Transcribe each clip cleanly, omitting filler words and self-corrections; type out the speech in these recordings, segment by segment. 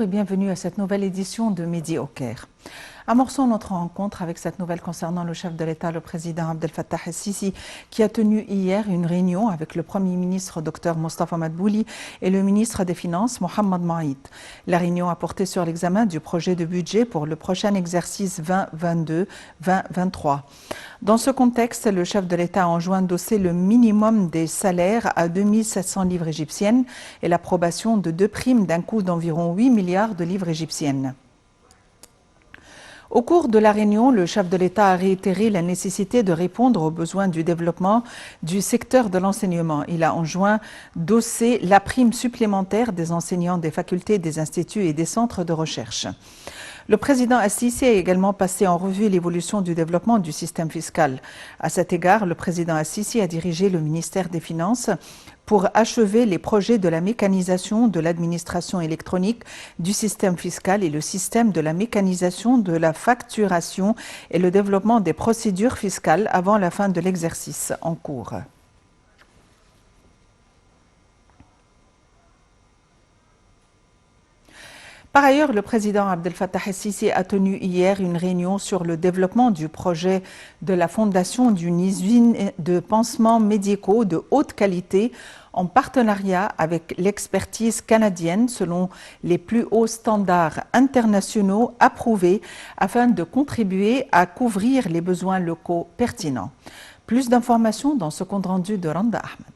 et bienvenue à cette nouvelle édition de Midi au Caire. Amorçons notre rencontre avec cette nouvelle concernant le chef de l'État, le président Abdel Fattah el-Sisi, qui a tenu hier une réunion avec le Premier ministre Dr Mostafa Madbouli et le ministre des Finances Mohamed Maïd. La réunion a porté sur l'examen du projet de budget pour le prochain exercice 2022-2023. Dans ce contexte, le chef de l'État a enjoint d'endosser le minimum des salaires à 2700 livres égyptiennes et l'approbation de 2 primes d'un coût d'environ 8 milliards de livres égyptiennes. Au cours de la réunion, le chef de l'État a réitéré la nécessité de répondre aux besoins du développement du secteur de l'enseignement. Il a enjoint d'endosser la prime supplémentaire des enseignants des facultés, des instituts et des centres de recherche. Le président el-Sisi a également passé en revue l'évolution du développement du système fiscal. À cet égard, le président el-Sisi a dirigé le ministère des Finances pour achever les projets de la mécanisation de l'administration électronique du système fiscal et le système de la mécanisation de la facturation et le développement des procédures fiscales avant la fin de l'exercice en cours. Par ailleurs, le président Abdel Fattah el-Sisi a tenu hier une réunion sur le développement du projet de la fondation d'une usine de pansements médicaux de haute qualité en partenariat avec l'expertise canadienne selon les plus hauts standards internationaux approuvés afin de contribuer à couvrir les besoins locaux pertinents. Plus d'informations dans ce compte rendu de Randa Ahmed.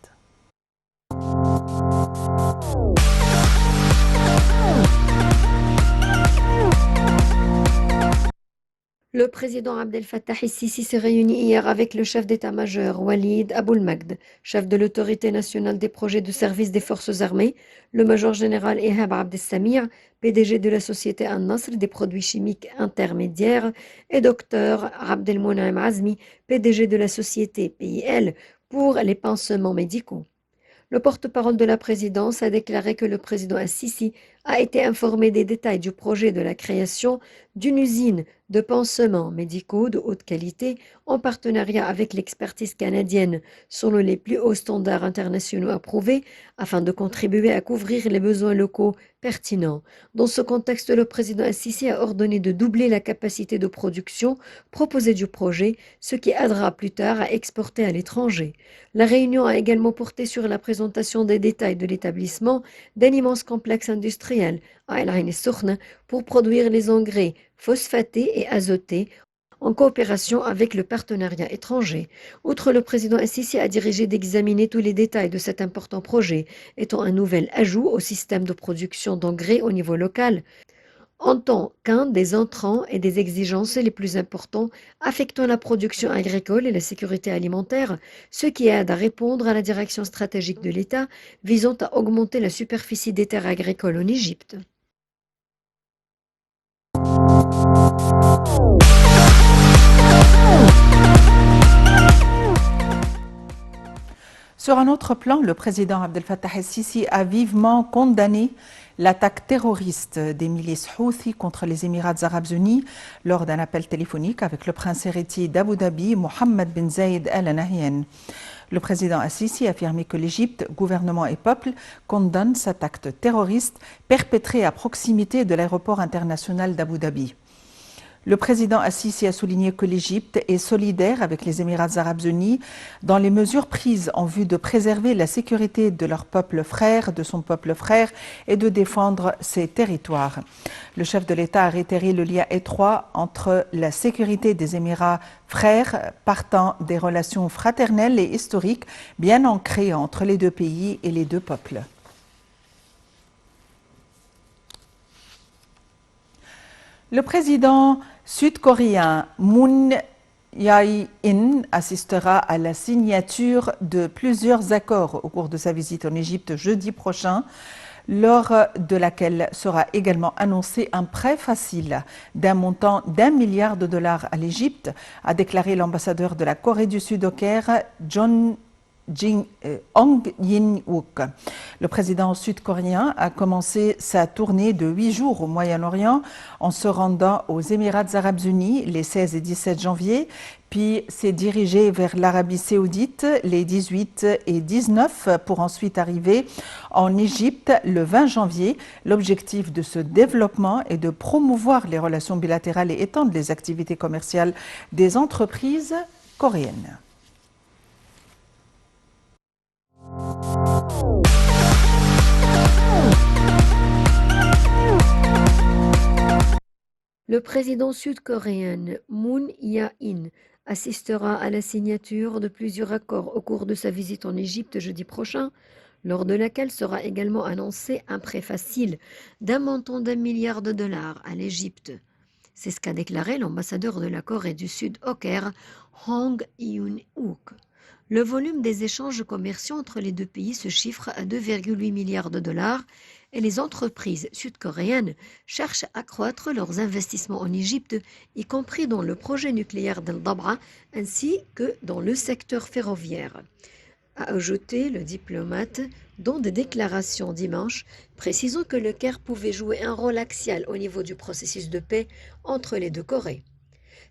Le président Abdel Fattah el-Sisi s'est réuni hier avec le chef d'état-major Walid Aboulmagd, chef de l'autorité nationale des projets de service des forces armées, le major général Ehab Abdessamir, PDG de la société An-Nasr des produits chimiques intermédiaires, et Dr Abdelmounam Azmi, PDG de la société PIL pour les pansements médicaux. Le porte-parole de la présidence a déclaré que le président el-Sisi a été informé des détails du projet de la création d'une usine de pansements médicaux de haute qualité en partenariat avec l'expertise canadienne selon les plus hauts standards internationaux approuvés afin de contribuer à couvrir les besoins locaux pertinents. Dans ce contexte, le président el-Sisi a ordonné de doubler la capacité de production proposée du projet, ce qui aidera plus tard à exporter à l'étranger. La réunion a également porté sur la présentation des détails de l'établissement d'un immense complexe industriel à El Ain el-Soukhna pour produire les engrais phosphatés et azotés en coopération avec le partenariat étranger. Outre, le président el-Sisi a dirigé d'examiner tous les détails de cet important projet, étant un nouvel ajout au système de production d'engrais au niveau local, en tant qu'un des entrants et des exigences les plus importants affectant la production agricole et la sécurité alimentaire, ce qui aide à répondre à la direction stratégique de l'État visant à augmenter la superficie des terres agricoles en Égypte. Sur un autre plan, le président Abdel Fattah el-Sisi a vivement condamné l'attaque terroriste des milices Houthi contre les Émirats arabes unis lors d'un appel téléphonique avec le prince héritier d'Abu Dhabi, Mohammed bin Zayed Al Nahyan. Le président el-Sisi a affirmé que l'Égypte, gouvernement et peuple, condamnent cet acte terroriste perpétré à proximité de l'aéroport international d'Abu Dhabi. Le président el-Sisi a souligné que l'Égypte est solidaire avec les Émirats arabes unis dans les mesures prises en vue de préserver la sécurité de leur peuple frère, de son peuple frère et de défendre ses territoires. Le chef de l'État a réitéré le lien étroit entre la sécurité des Émirats frères partant des relations fraternelles et historiques bien ancrées entre les deux pays et les deux peuples. Le président sud-coréen Moon Jae-in assistera à la signature de plusieurs accords au cours de sa visite en Égypte jeudi prochain, lors de laquelle sera également annoncé un prêt facile d'un montant d'1 milliard de dollars à l'Égypte, a déclaré l'ambassadeur de la Corée du Sud au Caire, John Hong Yin-wook. Le président sud-coréen a commencé sa tournée de 8 jours au Moyen-Orient en se rendant aux Émirats arabes unis les 16 et 17 janvier, puis s'est dirigé vers l'Arabie saoudite les 18 et 19 pour ensuite arriver en Égypte le 20 janvier. L'objectif de ce développement est de promouvoir les relations bilatérales et étendre les activités commerciales des entreprises coréennes. Le président sud-coréen Moon Jae-in assistera à la signature de plusieurs accords au cours de sa visite en Égypte jeudi prochain, lors de laquelle sera également annoncé un prêt facile d'un montant d'1 milliard de dollars à l'Égypte. C'est ce qu'a déclaré l'ambassadeur de la Corée du Sud au Caire, Hong Yoon-wook. Le volume des échanges commerciaux entre les deux pays se chiffre à 2,8 milliards de dollars et les entreprises sud-coréennes cherchent à accroître leurs investissements en Égypte, y compris dans le projet nucléaire d'El Dabra ainsi que dans le secteur ferroviaire, a ajouté le diplomate dans des déclarations dimanche, précisant que le Caire pouvait jouer un rôle axial au niveau du processus de paix entre les deux Corées.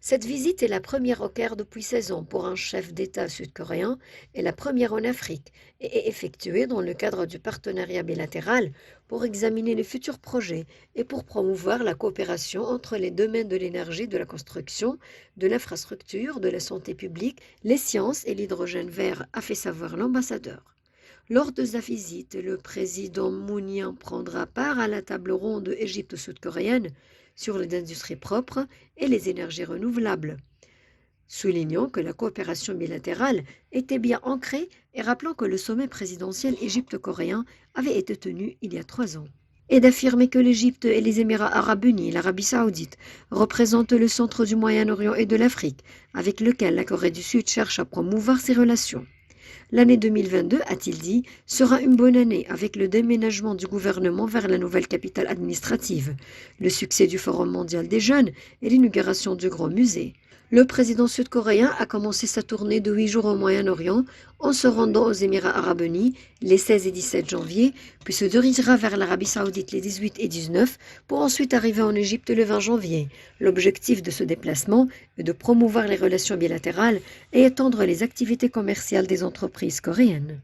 Cette visite est la première au Caire depuis 16 ans pour un chef d'État sud-coréen et la première en Afrique et est effectuée dans le cadre du partenariat bilatéral pour examiner les futurs projets et pour promouvoir la coopération entre les domaines de l'énergie, de la construction, de l'infrastructure, de la santé publique, les sciences et l'hydrogène vert, a fait savoir l'ambassadeur. Lors de sa visite, le président Moon Jae-in prendra part à la table ronde égypto-sud-coréenne sur les industries propres et les énergies renouvelables, soulignant que la coopération bilatérale était bien ancrée et rappelant que le sommet présidentiel égypto-coréen avait été tenu il y a 3 ans. Et d'affirmer que l'Égypte et les Émirats arabes unis, l'Arabie saoudite, représentent le centre du Moyen-Orient et de l'Afrique, avec lequel la Corée du Sud cherche à promouvoir ses relations. L'année 2022, a-t-il dit, sera une bonne année avec le déménagement du gouvernement vers la nouvelle capitale administrative, le succès du Forum mondial des jeunes et l'inauguration du Grand Musée. Le président sud-coréen a commencé sa tournée de 8 jours au Moyen-Orient en se rendant aux Émirats arabes unis les 16 et 17 janvier, puis se dirigera vers l'Arabie saoudite les 18 et 19 pour ensuite arriver en Égypte le 20 janvier. L'objectif de ce déplacement est de promouvoir les relations bilatérales et étendre les activités commerciales des entreprises coréennes.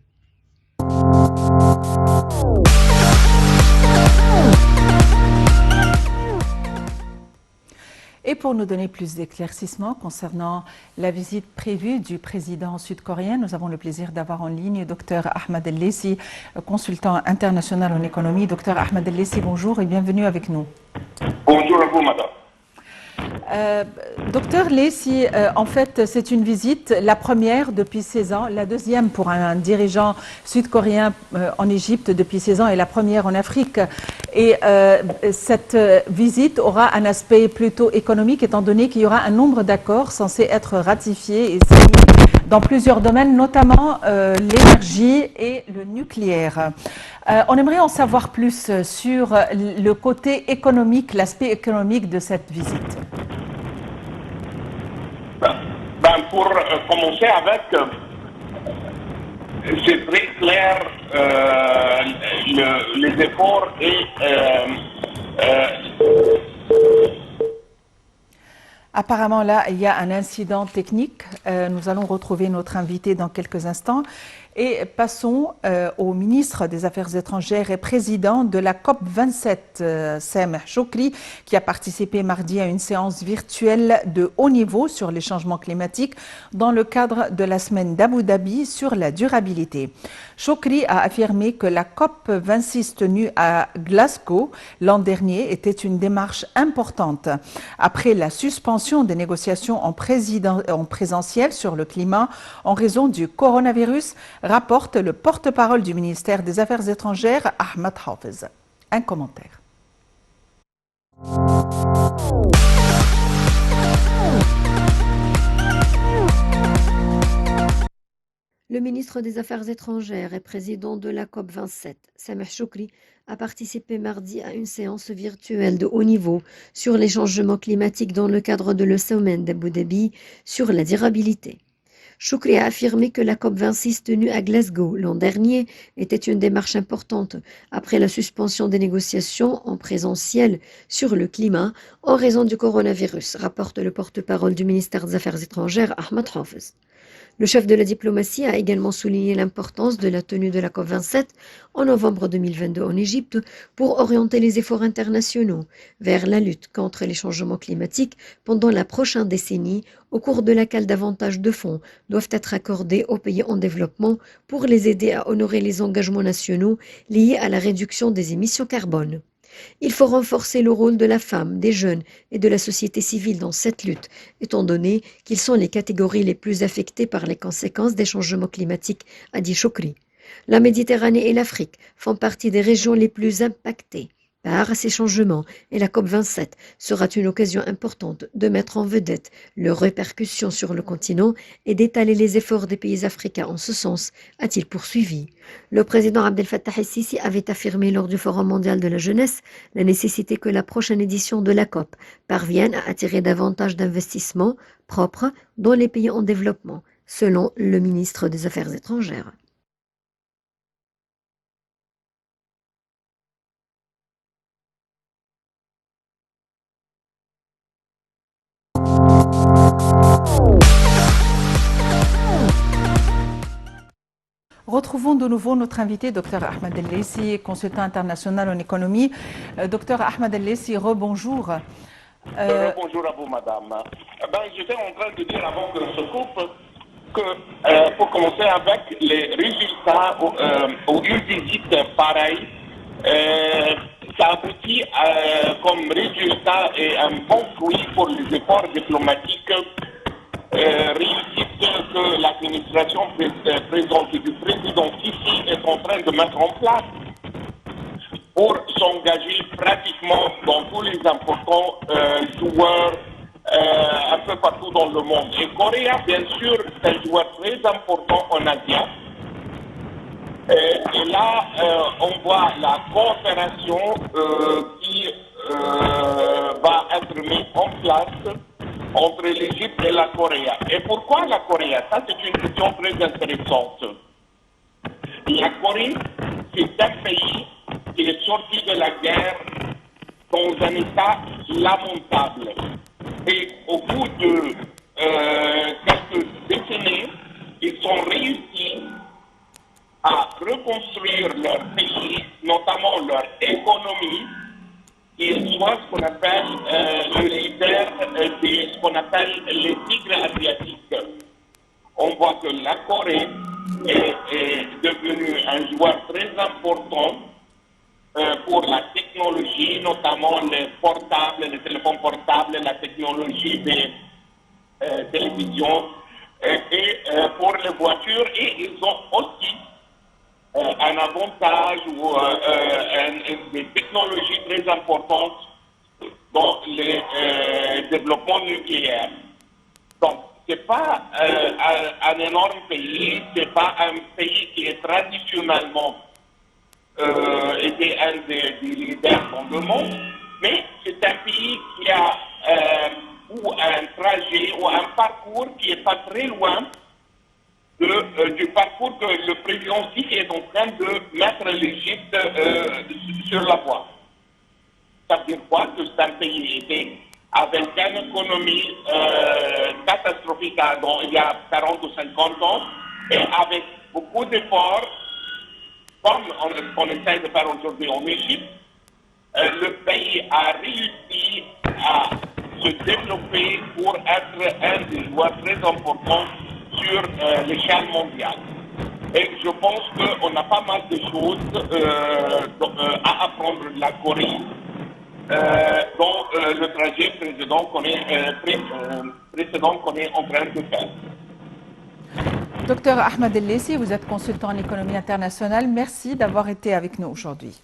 Et pour nous donner plus d'éclaircissements concernant la visite prévue du président sud-coréen, nous avons le plaisir d'avoir en ligne Dr Ahmed El-Leisi, consultant international en économie. Dr Ahmed El-Leisi, bonjour et bienvenue avec nous. Bonjour à vous, madame. Docteur Leisi, en fait, c'est une visite, la première depuis 16 ans, la deuxième pour un dirigeant sud-coréen en Égypte depuis 16 ans et la première en Afrique. Et cette visite aura un aspect plutôt économique, étant donné qu'il y aura un nombre d'accords censés être ratifiés et signés dans plusieurs domaines, notamment l'énergie et le nucléaire. On aimerait en savoir plus sur le côté économique, l'aspect économique de cette visite. Pour commencer avec, c'est très clair les efforts et apparemment, là, il y a un incident technique. Nous allons retrouver notre invité dans quelques instants. Et passons au ministre des Affaires étrangères et président de la COP27, Sameh Shoukry, qui a participé mardi à une séance virtuelle de haut niveau sur les changements climatiques dans le cadre de la semaine d'Abu Dhabi sur la durabilité. Shoukry a affirmé que la COP26 tenue à Glasgow l'an dernier était une démarche importante. Après la suspension des négociations en présentiel sur le climat en raison du coronavirus, rapporte le porte-parole du ministère des Affaires étrangères, Ahmed Hafez. Un commentaire. Le ministre des Affaires étrangères et président de la COP27, Sameh Shoukry, a participé mardi à une séance virtuelle de haut niveau sur les changements climatiques dans le cadre de le sommet d'Abu Dhabi sur la durabilité. Choukri a affirmé que la COP26 tenue à Glasgow l'an dernier était une démarche importante après la suspension des négociations en présentiel sur le climat en raison du coronavirus, rapporte le porte-parole du ministère des Affaires étrangères, Ahmed Hafez. Le chef de la diplomatie a également souligné l'importance de la tenue de la COP27 en novembre 2022 en Égypte pour orienter les efforts internationaux vers la lutte contre les changements climatiques pendant la prochaine décennie, au cours de laquelle davantage de fonds doivent être accordés aux pays en développement pour les aider à honorer les engagements nationaux liés à la réduction des émissions carbone. Il faut renforcer le rôle de la femme, des jeunes et de la société civile dans cette lutte, étant donné qu'ils sont les catégories les plus affectées par les conséquences des changements climatiques, a dit Choukri. La Méditerranée et l'Afrique font partie des régions les plus impactées par ces changements et la COP27 sera une occasion importante de mettre en vedette leurs répercussions sur le continent et d'étaler les efforts des pays africains en ce sens, a-t-il poursuivi. Le président Abdel Fattah el-Sisi avait affirmé lors du Forum mondial de la jeunesse la nécessité que la prochaine édition de la COP parvienne à attirer davantage d'investissements propres dans les pays en développement, selon le ministre des Affaires étrangères. Retrouvons de nouveau notre invité, Dr Ahmed El-Leissi, consultant international en économie. Dr Ahmed El-Leissi, rebonjour. Bonjour à vous, madame. J'étais en train de dire avant qu'on se coupe que, pour commencer avec les résultats ou une visite pareille, ça aboutit comme résultat et un bon fruit pour les efforts diplomatiques réussite que l'administration présente du président Sisi est en train de mettre en place pour s'engager pratiquement dans tous les importants joueurs un peu partout dans le monde. Et Corée, bien sûr, c'est un joueur très important en Asie. Et là, on voit la coopération qui va être mise en place entre l'Égypte et la Corée. Et pourquoi la Corée? Ça, c'est une question très intéressante. La Corée, c'est un pays qui est sorti de la guerre dans un état lamentable. Et au bout de quelques décennies, ils ont réussi à reconstruire leur pays, notamment leur économie, et soit ce qu'on appelle le leader de ce qu'on appelle les tigres asiatiques. On voit que la Corée est devenue un joueur très important pour la technologie, notamment les portables, les téléphones portables, la technologie des télévisions et pour les voitures. Et ils ont aussi un avantage ou des technologies très importantes dans les développements nucléaires. Donc, ce n'est pas un énorme pays, ce n'est pas un pays qui est traditionnellement été un des leaders dans le monde, mais c'est un pays qui a ou un trajet ou un parcours qui n'est pas très loin du parcours que le président Sisi est en train de mettre l'Égypte sur la voie. Ça veut dire quoi? Que c'est un pays avec une économie catastrophique il y a 40 ou 50 ans, et avec beaucoup d'efforts, comme on essaie de faire aujourd'hui en Égypte, le pays a réussi à se développer pour être un des joueurs très importants sur l'échelle mondiale. Et je pense qu'on a pas mal de choses à apprendre de la Corée dans le trajet précédent qu'on est en train de faire. Docteur Ahmed El-Leissi, vous êtes consultant en économie internationale. Merci d'avoir été avec nous aujourd'hui.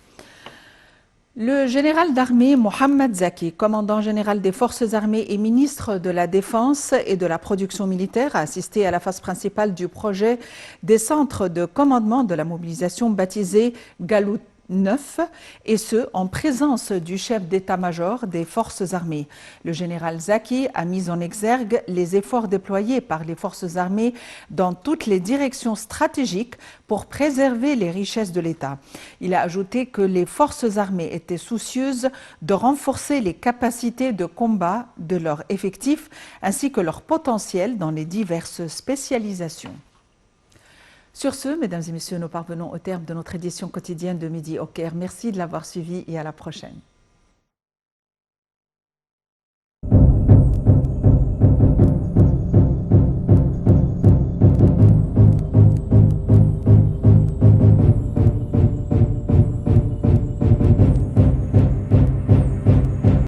Le général d'armée Mohamed Zaki, commandant général des forces armées et ministre de la Défense et de la production militaire, a assisté à la phase principale du projet des centres de commandement de la mobilisation baptisé 9, et ce, en présence du chef d'état-major des forces armées. Le général Zaki a mis en exergue les efforts déployés par les forces armées dans toutes les directions stratégiques pour préserver les richesses de l'État. Il a ajouté que les forces armées étaient soucieuses de renforcer les capacités de combat de leurs effectifs ainsi que leur potentiel dans les diverses spécialisations. Sur ce, mesdames et messieurs, nous parvenons au terme de notre édition quotidienne de Midi au Caire. Merci de l'avoir suivi et à la prochaine.